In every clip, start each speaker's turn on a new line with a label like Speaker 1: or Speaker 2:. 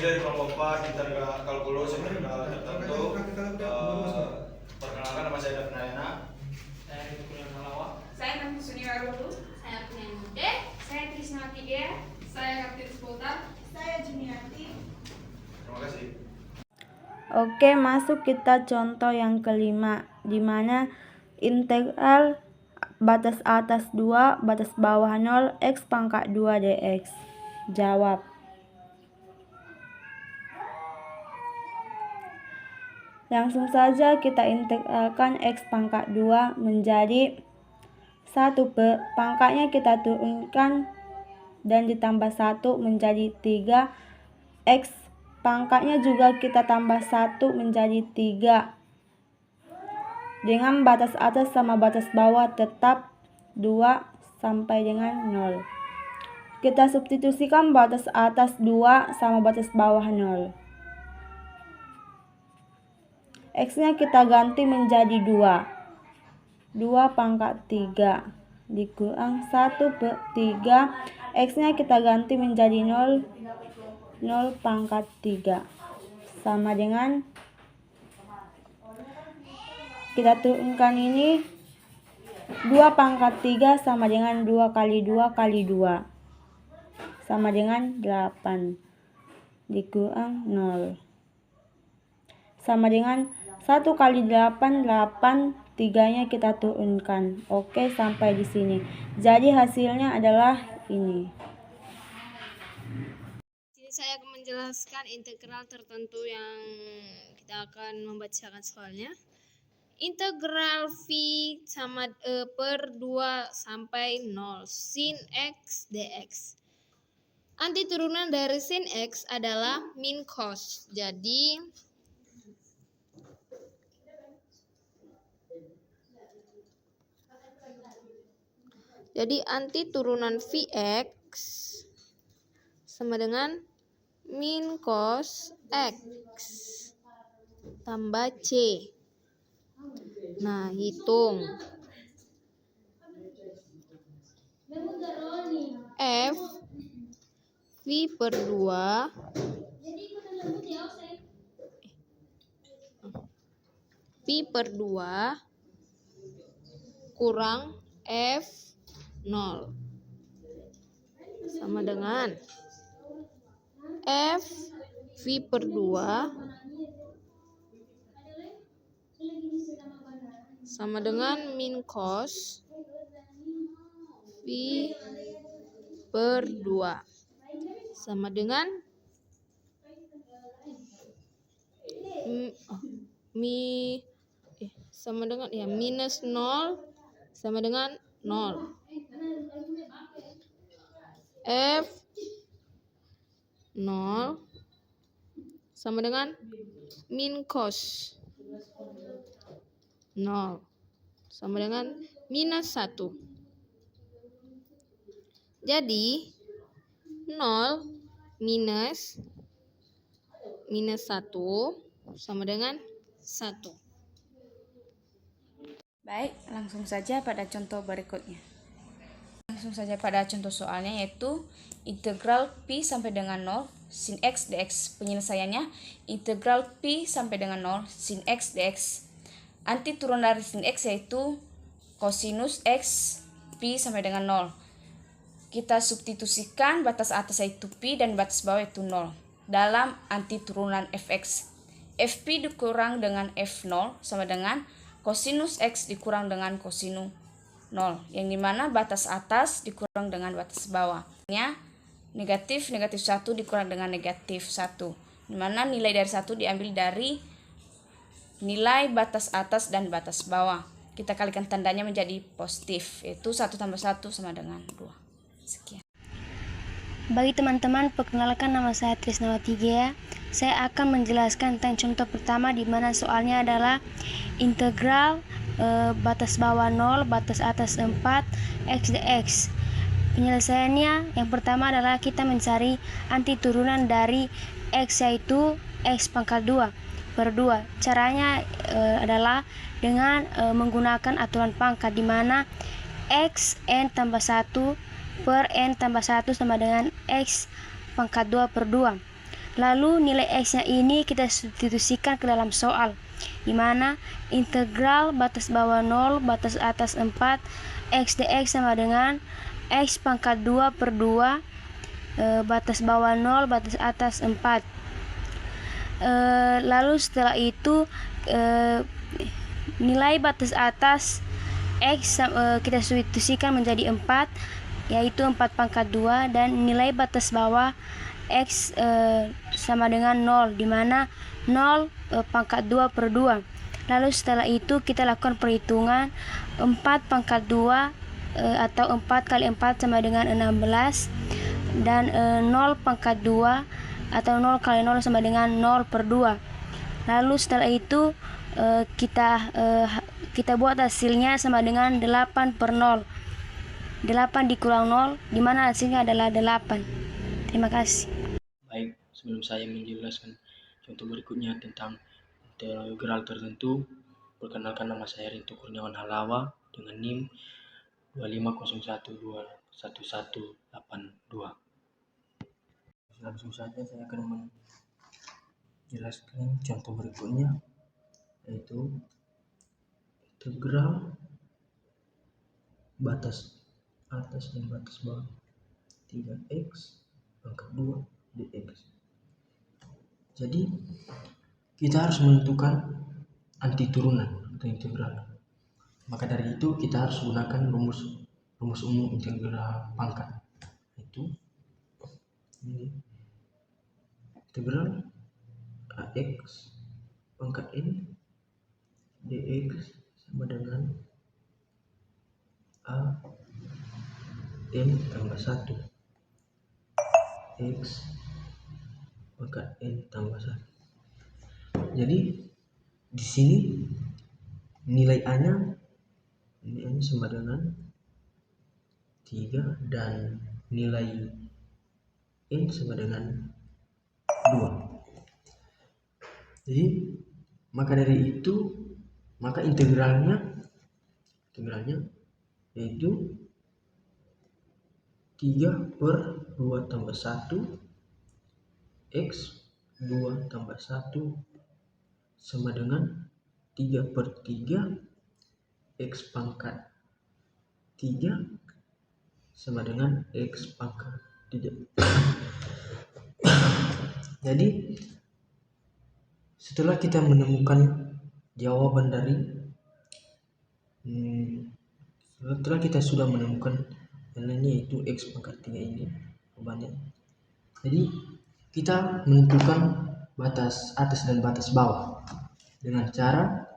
Speaker 1: dari kelompok 4 kita kalkulus yang tertentu. Perkenalkan, nama saya David Nayana.
Speaker 2: Saya Dikulian Malawa.
Speaker 3: Saya Nanti Suniwarudu. Saya Punya Mude. Saya Trisnawati Gea. Saya Kartini Sultan. Saya Juniati.
Speaker 1: Terima kasih.
Speaker 4: Oke, masuk kita contoh yang kelima, di mana integral batas atas 2, batas bawah 0, x pangkat 2 dx. Jawab. Langsung saja kita integralkan x pangkat 2 menjadi 1 pangkatnya kita turunkan dan ditambah 1 menjadi 3. X pangkatnya juga kita tambah 1 menjadi 3. Dengan batas atas sama batas bawah tetap 2 sampai dengan 0. Kita substitusikan batas atas 2 sama batas bawah 0. X-nya kita ganti menjadi 2. 2 pangkat 3 dikurang 1/3. X-nya kita ganti menjadi 0. 0 pangkat 3 sama dengan, kita turunkan ini, 2 pangkat 3 sama dengan 2 kali 2 kali 2 sama dengan 8 dikurang 0 sama dengan 1 kali 8, 8, 3-nya kita turunkan. Oke, sampai di sini. Jadi hasilnya adalah ini.
Speaker 5: Sini saya akan menjelaskan integral tertentu yang kita akan membacakan soalnya. Integral v sama per 2 sampai 0 sin x dx. Anti turunan dari sin x adalah min cos. Jadi anti turunan Vx sama dengan min cos x tambah C. Nah, hitung. F V per 2 V per 2 kurang F 0 sama dengan F V per 2 sama dengan min cos V per 2 sama dengan minus 0 sama dengan 0. F 0 sama dengan min cos 0 sama dengan minus 1. Jadi 0 minus 1 sama dengan 1.
Speaker 4: Baik, langsung saja pada contoh berikutnya. Langsung saja pada contoh soalnya, yaitu integral pi sampai dengan 0 sin x dx. Penyelesaiannya integral pi sampai dengan 0 sin x dx. Anti turunan dari sin x yaitu cosinus x pi sampai dengan 0. Kita substitusikan batas atas yaitu pi dan batas bawah yaitu 0 dalam anti turunan fx. Fp dikurang dengan f0 sama dengan cosinus x dikurang dengan cosinus 0, yang dimana batas atas dikurang dengan batas bawah. Negatif 1 dikurang dengan negatif 1, dimana nilai dari 1 diambil dari nilai batas atas dan batas bawah. Kita kalikan tandanya menjadi positif, yaitu 1 tambah 1 sama dengan 2. Sekian.
Speaker 6: Bagi teman-teman, perkenalkan, nama saya Trisnawati Gea. Saya akan menjelaskan tentang contoh pertama, di mana soalnya adalah integral batas bawah 0, batas atas 4, x dx. Penyelesaiannya yang pertama adalah kita mencari anti turunan dari x, yaitu x pangkat 2 per 2. Caranya adalah dengan menggunakan aturan pangkat, di mana x n tambah 1 per n tambah 1 sama dengan x pangkat 2 per 2. Lalu nilai X-nya ini kita substitusikan ke dalam soal, di mana integral batas bawah 0, batas atas 4, X dx sama dengan X pangkat 2 per 2, batas bawah 0, batas atas 4. Lalu setelah itu nilai batas atas X kita substitusikan menjadi 4, yaitu 4 pangkat 2, dan nilai batas bawah X sama dengan 0, di mana 0 pangkat 2 per 2. Lalu setelah itu kita lakukan perhitungan 4 pangkat 2 atau 4 kali 4 sama dengan 16, dan 0 pangkat 2 atau 0 kali 0 sama dengan 0 per 2. Lalu setelah itu kita buat hasilnya sama dengan 8 per 0. 8 dikurang 0, di mana hasilnya adalah 8. Terima kasih.
Speaker 7: Baik, sebelum saya menjelaskan contoh berikutnya tentang integral tertentu, perkenalkan, nama saya Rinto Kurniawan Halawa dengan NIM 250211182. Langsung saja saya akan menjelaskan contoh berikutnya, yaitu integral batas atas dan batas bawah 3x pangkat 2 dx. Jadi kita harus menentukan anti turunan atau integral. Maka dari itu kita harus gunakan rumus umum integral pangkat, yaitu ini integral ax pangkat n dx sama dengan a n tambah 1 x pangkat n tambah 1. Jadi di sini nilai a-nya sama dengan 3 dan nilai n sama dengan 2. Jadi maka dari itu integralnya yaitu 3 per 2 tambah 1 X 2 tambah 1 sama dengan 3 per 3 X pangkat 3 sama dengan X pangkat 3. Jadi setelah kita menemukan jawaban dari setelah kita sudah menemukan nilainya, yaitu X pangkat 3 ini banyak. Jadi kita menentukan batas atas dan batas bawah dengan cara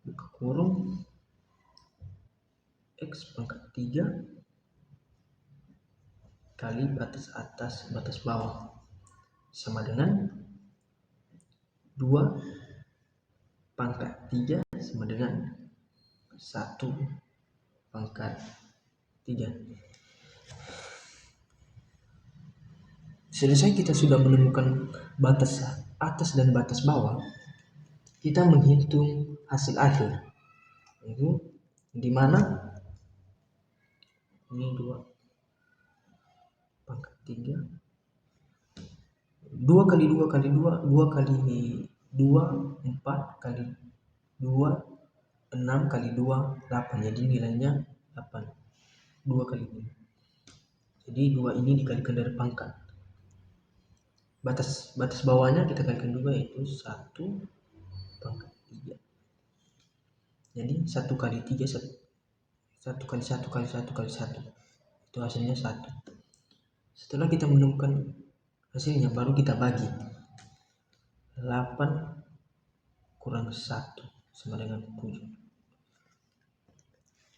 Speaker 7: buka kurung X pangkat 3 kali batas atas batas bawah sama dengan 2 pangkat 3 sama dengan 1 pangkat 3. Selesai kita sudah menemukan batas atas dan batas bawah, kita menghitung hasil akhir, yaitu di mana ini 2 pangkat 3, 2 kali 2 kali 2, 2 kali 2, 4 kali 2, 6 kali 2, 8. Jadi nilainya 8. 2 kali 2. Jadi 2 ini dikalikan dari pangkat. Batas bawahnya kita kalikan juga, yaitu 1 pangkat 3. Jadi 1 kali 3, 1 kali 1 kali 1 kali 1. Itu hasilnya 1. Setelah kita menemukan hasilnya, baru kita bagi. 8 kurang 1 sama dengan 7.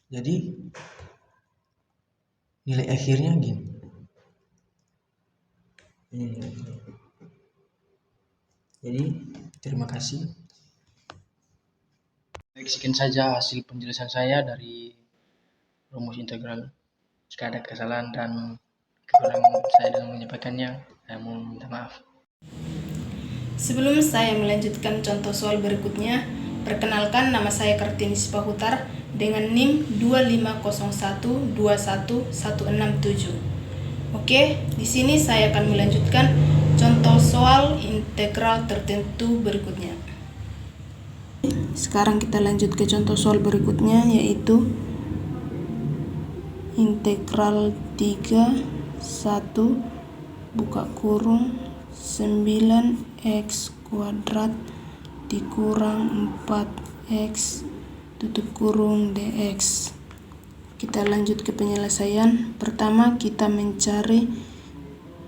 Speaker 7: Jadi nilai akhirnya gini. Ini nilai. Jadi terima kasih. Baik, sekian saja hasil penjelasan saya dari rumus integral. Jika ada kesalahan dan kekurangan saya dalam menyampaikannya, saya mohon minta maaf.
Speaker 4: Sebelum saya melanjutkan contoh soal berikutnya, perkenalkan, nama saya Kartini Sipahutar dengan NIM 250121167. Oke, di sini saya akan melanjutkan contoh soal integral tertentu berikutnya. Sekarang kita lanjut ke contoh soal berikutnya, yaitu integral 3 1 buka kurung 9x kuadrat dikurang 4x tutup kurung dx. Kita lanjut ke penyelesaian. Pertama, kita mencari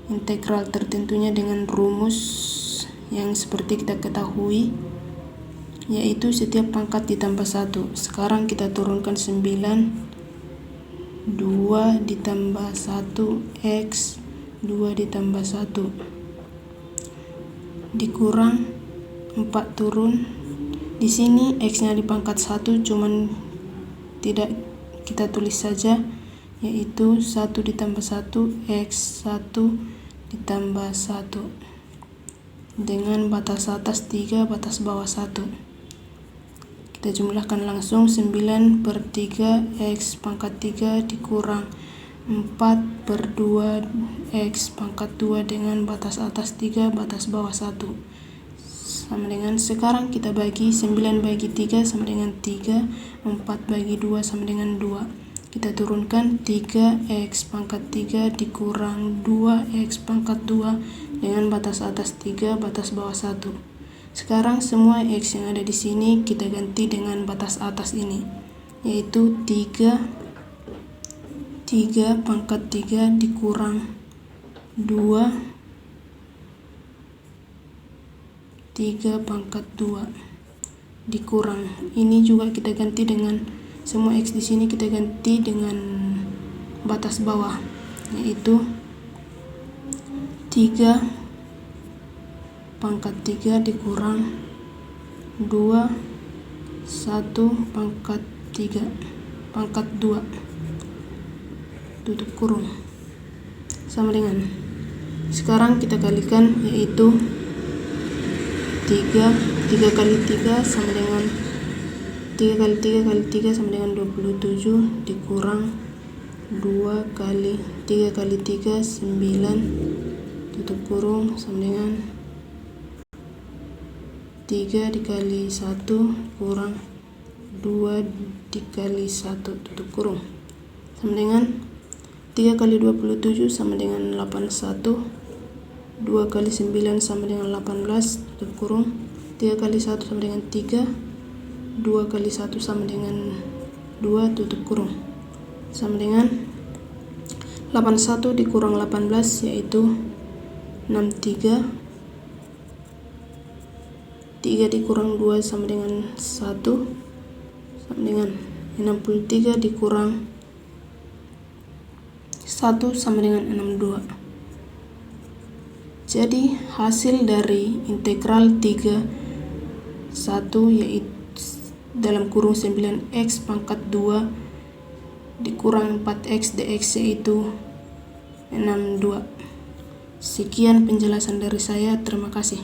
Speaker 4: integral tertentunya dengan rumus yang seperti kita ketahui, yaitu setiap pangkat ditambah 1. Sekarang kita turunkan 9, 2 ditambah 1 x, 2 ditambah 1 dikurang 4 turun. Di sini x-nya di pangkat 1, cuman tidak kita tulis saja, yaitu 1 ditambah 1 x, 1 ditambah 1 dengan batas atas 3, batas bawah 1. Kita jumlahkan langsung 9 per 3 x pangkat 3 dikurang 4 per 2 x pangkat 2 dengan batas atas 3, batas bawah 1 sama dengan, sekarang kita bagi 9 bagi 3 sama dengan 3, 4 bagi 2 sama dengan 2. Kita turunkan 3x pangkat 3 dikurang 2x pangkat 2 dengan batas atas 3, batas bawah 1. Sekarang semua x yang ada di sini kita ganti dengan batas atas ini, yaitu 3 pangkat 3 dikurang 2 3 pangkat 2 dikurang, ini juga kita ganti dengan semua x di sini kita ganti dengan batas bawah, yaitu 3 pangkat 3 dikurang 2 1 pangkat 3 pangkat 2 tutup kurung sama dengan, sekarang kita kalikan, yaitu 3 kali 3 sama dengan 3 kali 3 kali 3 sama dengan 27 dikurang 2 kali 3 kali 3 9 tutup kurung sama dengan 3 dikali 1 kurang 2 dikali 1 tutup kurung sama dengan 3 kali 27 sama dengan 81, 2 kali 9 sama dengan 18 tutup kurung, 3 kali 1 sama dengan 3, 2 kali 1 sama dengan 2 tutup kurung sama dengan 81 dikurang 18, yaitu 63, 3 dikurang 2 sama dengan 1 sama dengan 63 dikurang 1 sama dengan 62. Jadi hasil dari integral 3 1 yaitu dalam kurung 9x pangkat 2 dikurang 4x dx yaitu 62. Sekian penjelasan dari saya, terima kasih.